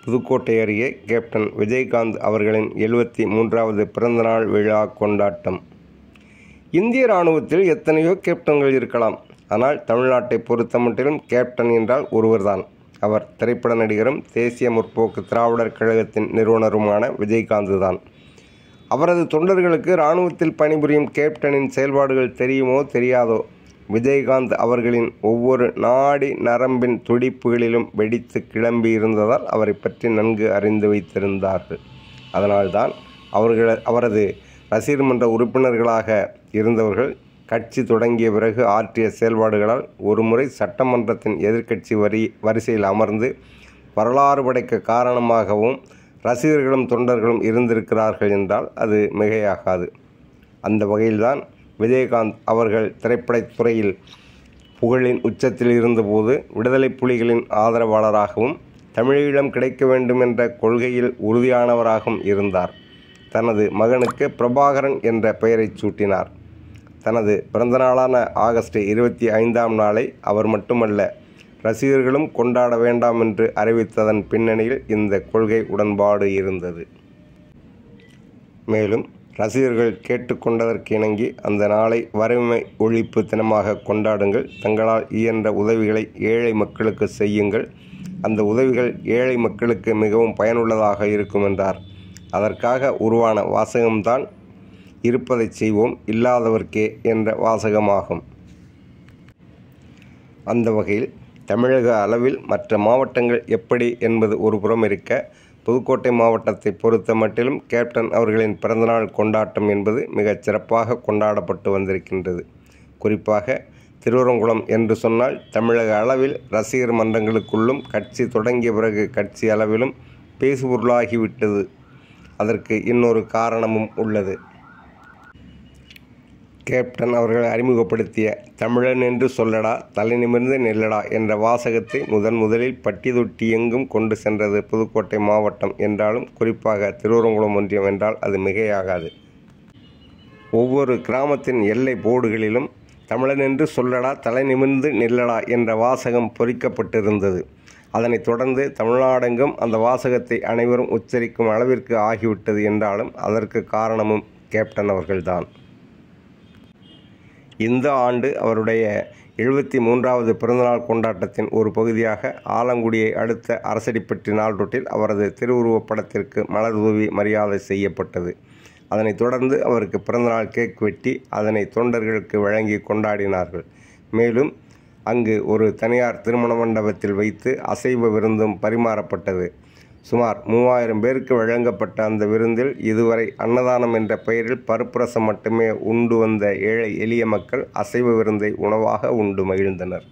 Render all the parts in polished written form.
புதுக்கோட்டை அருகே கேப்டன் விஜயகாந்த் அவர்களின் 73வது பிறந்தநாள் விழா கொண்டாட்டம். இந்திய இராணுவத்தில் எத்தனையோ கேப்டன்கள் இருக்கலாம். ஆனால் தமிழ்நாட்டை பொறுத்தமட்டிலும் கேப்டன் என்றால் ஒருவர்தான். அவர் திரைப்பட நடிகரும் தேசிய முற்போக்கு திராவிடர் கழகத்தின் நிறுவனருமான விஜயகாந்த் தான். அவரது தொண்டர்களுக்கு இராணுவத்தில் பணிபுரியும் கேப்டனின் செயல்பாடுகள் தெரியுமோ தெரியாதோ, விஜயகாந்த் அவர்களின் ஒவ்வொரு நாடி நரம்பின் துடிப்புகளிலும் வெடித்து கிளம்பி இருந்ததால் அவரை பற்றி நன்கு அறிந்து வைத்திருந்தார்கள். அதனால்தான் அவரது ரசிகர் மன்ற உறுப்பினர்களாக இருந்தவர்கள் கட்சி தொடங்கிய பிறகு ஆற்றிய செயல்பாடுகளால் ஒருமுறை சட்டமன்றத்தின் எதிர்க்கட்சி வரிசையில் அமர்ந்து வரலாறு படைக்க காரணமாகவும் ரசிகர்களும் தொண்டர்களும் இருந்திருக்கிறார்கள் என்றால் அது மிகையாகாது. அந்த வகையில்தான் விஜயகாந்த் அவர்கள் திரைப்படத்துறையில் புகழின் உச்சத்தில் இருந்தபோது விடுதலை புலிகளின் ஆதரவாளராகவும் தமிழீழம் கிடைக்க வேண்டும் என்ற கொள்கையில் உறுதியானவராகவும் இருந்தார். தனது மகனுக்கு பிரபாகரன் என்ற பெயரை சூட்டினார். தனது பிறந்தநாளான ஆகஸ்ட் 25ஆம் நாளை அவர் மட்டுமல்ல, ரசிகர்களும் கொண்டாட வேண்டாம் என்று அறிவித்ததன் பின்னணியில் இந்த கொள்கை உடன்பாடு இருந்தது. மேலும் ரசிகர்கள் கேட்டுக்கொண்டதற்கு இணங்கி அந்த நாளை வறுமை ஒழிப்பு தினமாக கொண்டாடுங்கள், தங்களால் இயன்ற உதவிகளை ஏழை மக்களுக்கு செய்யுங்கள், அந்த உதவிகள் ஏழை மக்களுக்கு மிகவும் பயனுள்ளதாக இருக்கும் என்றார். அதற்காக உருவான வாசகம்தான் இருப்பதை செய்வோம் இல்லாதவர்க்கே என்ற வாசகமாகும். அந்த வகையில் தமிழக அளவில் மற்ற மாவட்டங்கள் எப்படி என்பது ஒரு புறம் இருக்க, புதுக்கோட்டை மாவட்டத்தை பொறுத்த மட்டிலும் கேப்டன் அவர்களின் பிறந்தநாள் கொண்டாட்டம் என்பது மிகச் சிறப்பாக கொண்டாடப்பட்டு வந்திருக்கின்றது. குறிப்பாக திருவரங்குளம் என்று சொன்னால் தமிழக அளவில் ரசிகர் மன்றங்களுக்குள்ளும் கட்சி தொடங்கிய பிறகு கட்சி அளவிலும் பேசுபொருளாகிவிட்டது. அதற்கு இன்னொரு காரணமும் உள்ளது. கேப்டன் அவர்கள் அறிமுகப்படுத்திய தமிழன் என்று சொல்லடா, தலை நிமிர்ந்து நில்லடா என்ற வாசகத்தை முதலில் பட்டி தொட்டி எங்கும் கொண்டு சென்றது புதுக்கோட்டை மாவட்டம் என்றாலும், குறிப்பாக திருவரங்குளம் ஒன்றியம் என்றால் அது மிகையாகாது. ஒவ்வொரு கிராமத்தின் எல்லை போர்டுகளிலும் தமிழன் என்று சொல்லடா, தலை நிமிர்ந்து நில்லடா என்ற வாசகம் பொறிக்கப்பட்டிருந்தது. அதனைத் தொடர்ந்து தமிழ்நாடெங்கும் அந்த வாசகத்தை அனைவரும் உச்சரிக்கும் அளவிற்கு ஆகிவிட்டது என்றாலும் அதற்கு காரணமும் கேப்டன் அவர்கள்தான். இந்த ஆண்டு அவருடைய 73வது பிறந்தநாள் கொண்டாட்டத்தின் ஒரு பகுதியாக ஆலங்குடியை அடுத்த அரசடிப்பட்டி நாள்ரோட்டில் அவரது திருவுருவப் படத்திற்கு மலர் தூவி மரியாதை செய்யப்பட்டது. அதனைத் தொடர்ந்து அவருக்கு பிறந்தநாள் கேக் வெட்டி அதனை தொண்டர்களுக்கு வழங்கி கொண்டாடினார்கள். மேலும் அங்கு ஒரு தனியார் திருமண மண்டபத்தில் வைத்து அசைவ விருந்தும் பரிமாறப்பட்டது. சுமார் 3000 பேருக்கு வழங்கப்பட்ட அந்த விருந்தில் இதுவரை அன்னதானம் என்ற பெயரில் பருப்பு ரசம் மட்டுமே உண்டு வந்த ஏழை எளிய மக்கள் அசைவ விருந்தை உணவாக உண்டு மகிழ்ந்தனர்.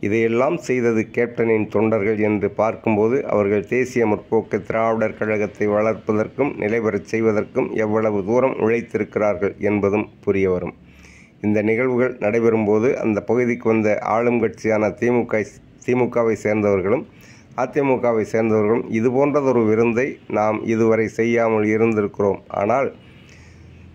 இதையெல்லாம் செய்தது கேப்டனின் தொண்டர்கள் என்று பார்க்கும்போது அவர்கள் தேசிய முற்போக்கு திராவிடர் கழகத்தை வளர்ப்பதற்கும் நிலைபெறச் செய்வதற்கும் எவ்வளவு தூரம் உழைத்திருக்கிறார்கள் என்பதும் புரிய வரும். இந்த நிகழ்வுகள் நடைபெறும்போது அந்த பகுதிக்கு வந்த ஆளும் கட்சியான திமுகவை சேர்ந்தவர்களும் அதிமுகவை சேர்ந்தவர்களும் இது போன்றதொரு விருந்தை நாம் இதுவரை செய்யாமல் இருந்திருக்கிறோம். ஆனால்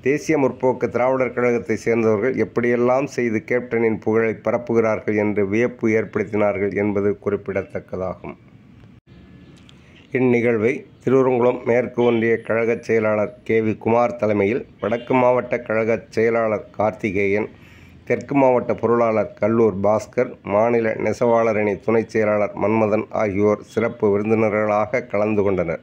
தேசிய முற்போக்கு திராவிடர் கழகத்தை சேர்ந்தவர்கள் எப்படியெல்லாம் செய்து கேப்டனின் புகழை பரப்புகிறார்கள் என்று வியப்பு ஏற்படுத்தினார்கள் என்பது குறிப்பிடத்தக்கதாகும். இந்நிகழ்வை திருவரங்குளம் மேற்கு ஒன்றிய கழக செயலாளர் KV குமார் தலைமையில் வடக்கு மாவட்ட கழக செயலாளர் கார்த்திகேயன், தெற்கு மாவட்ட பொருளாளர் கல்லூர் பாஸ்கர், மாநில நெசவாளர் அணி துணை செயலாளர் மன்மதன் ஆகியோர் சிறப்பு விருந்தினர்களாக கலந்து கொண்டனர்.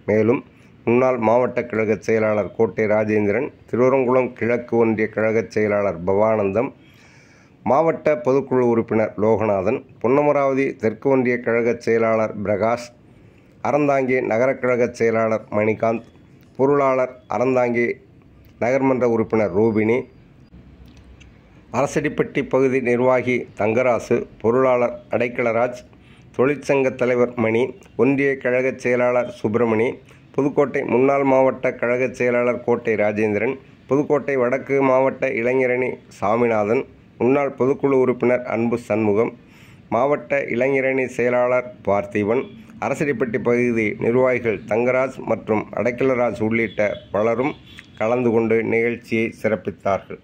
மேலும் முன்னாள் மாவட்ட கழக செயலாளர் கோட்டை ராஜேந்திரன், திருவரங்குளம் கிழக்கு ஒன்றிய கழக செயலாளர் பவானந்தம், மாவட்ட பொதுக்குழு உறுப்பினர் லோகநாதன், பொன்னமராவதி தெற்கு ஒன்றிய கழக செயலாளர் பிரகாஷ், அறந்தாங்கி நகர கழக செயலாளர் மணிகாந்த், பொருளாளர் அறந்தாங்கி நகர்மன்ற உறுப்பினர் ரூபினி, அரசடிப்பட்டி பகுதி நிர்வாகி தங்கராசு, பொருளாளர் அடைக்கலராஜ், தொழிற்சங்க தலைவர் மணி, ஒன்றிய கழக செயலாளர் சுப்பிரமணி, புதுக்கோட்டை முன்னாள் மாவட்ட கழக செயலாளர் கோட்டை ராஜேந்திரன், புதுக்கோட்டை வடக்கு மாவட்ட இளைஞரணி சாமிநாதன், முன்னாள் பொதுக்குழு உறுப்பினர் அன்பு சண்முகம், மாவட்ட இளைஞரணி செயலாளர் பார்த்திபன், அரசடிப்பட்டி பகுதி நிர்வாகிகள் தங்கராஜ் மற்றும் அடைக்கலராஜ் உள்ளிட்ட பலரும் கலந்து கொண்டு நிகழ்ச்சியை சிறப்பித்தார்கள்.